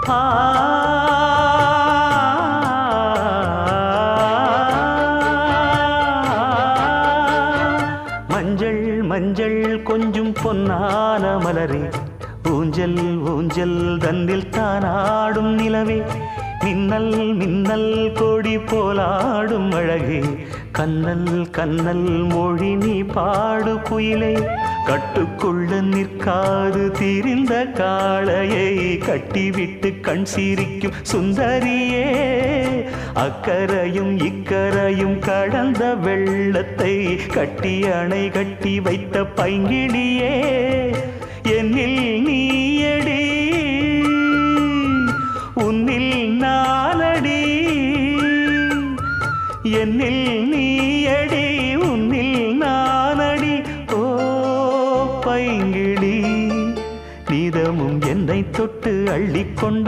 ஆ மஞ்சள் மஞ்சள் கொஞ்சம் பொன்னான மலரே ஊஞ்சல் ஊஞ்சல் தன்னில் தானாடும் நிலவே மின்னல் மின்னல் கொடி போலாடும் அழகே கண்ணல் கண்ணல் மொழி நீ பாடு குயிலே கட்டுக்குள்ள நிற்காது திரிந்த காளையை கட்டிவிட்டு கண் சிரிக்கும் சுந்தரியே அக்கரையும் இக்கரையும் கடந்த வெள்ளத்தை கட்டி அணை கட்டி வைத்த பைங்கிளியே என்னில் நீயடி உன்னில் நானடி என்னில் நீயடி உன்னில் நானடி ஓ பைங்கிளி நீதமும் என்னை தொட்டு அள்ளிக்கொண்ட